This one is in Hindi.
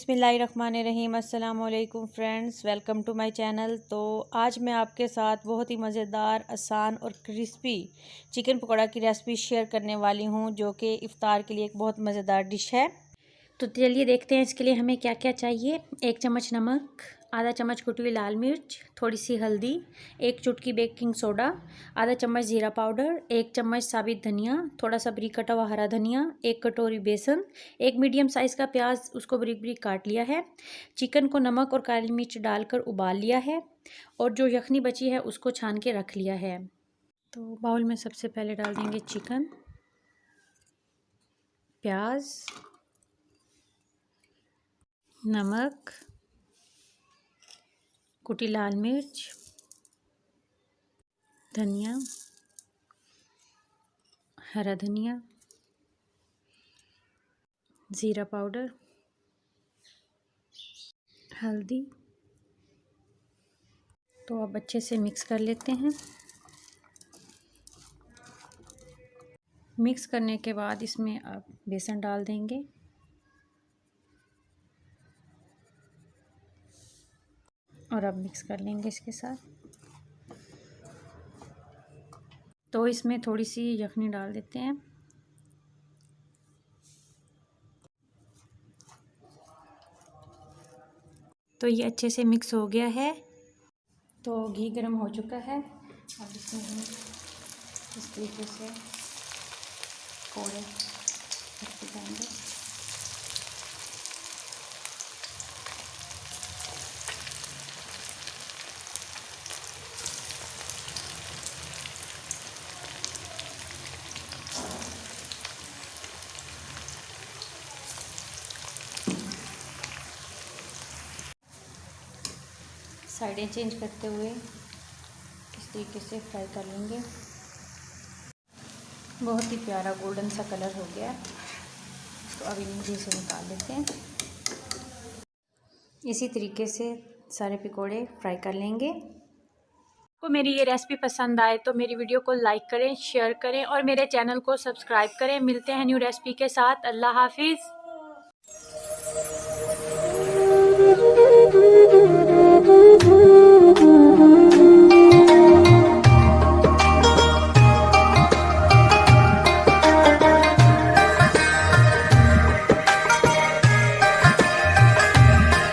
बिस्मिल्लाहिर्रहमानिर्रहीम। अस्सलाम वालेकुम friends, welcome to my channel. तो आज मैं आपके साथ बहुत ही मज़ेदार, आसान और क्रिस्पी चिकन पकौड़ा की रेसिपी शेयर करने वाली हूँ, जो कि इफ़्तार के लिए एक बहुत मज़ेदार डिश है। तो चलिए देखते हैं इसके लिए हमें क्या क्या चाहिए। 1 चम्मच नमक, आधा चम्मच कुटी हुई लाल मिर्च, थोड़ी सी हल्दी, 1 चुटकी बेकिंग सोडा, आधा चम्मच ज़ीरा पाउडर, 1 चम्मच साबित धनिया, थोड़ा सा बारीक कटा हुआ हरा धनिया, 1 कटोरी बेसन, 1 मीडियम साइज़ का प्याज, उसको बारीक बारीक काट लिया है। चिकन को नमक और काली मिर्च डालकर उबाल लिया है और जो यखनी बची है उसको छान के रख लिया है। तो बाउल में सबसे पहले डाल देंगे चिकन, प्याज, नमक, कुटी लाल मिर्च, धनिया, हरा धनिया, ज़ीरा पाउडर, हल्दी। तो अब अच्छे से मिक्स कर लेते हैं। मिक्स करने के बाद इसमें अब बेसन डाल देंगे और अब मिक्स कर लेंगे इसके साथ। तो इसमें थोड़ी सी यखनी डाल देते हैं। तो ये अच्छे से मिक्स हो गया है। तो घी गर्म हो चुका है। अब इसमें हम इस तरीके से पकौड़े रखते जाएंगे। साइडें चेंज करते हुए इस तरीके से फ्राई कर लेंगे। बहुत ही प्यारा गोल्डन सा कलर हो गया। तो अब इन्हें घी से निकाल लेते हैं। इसी तरीके से सारे पकौड़े फ्राई कर लेंगे। आपको मेरी ये रेसिपी पसंद आए तो मेरी वीडियो को लाइक करें, शेयर करें और मेरे चैनल को सब्सक्राइब करें। मिलते हैं न्यू रेसिपी के साथ। अल्लाह हाफिज़।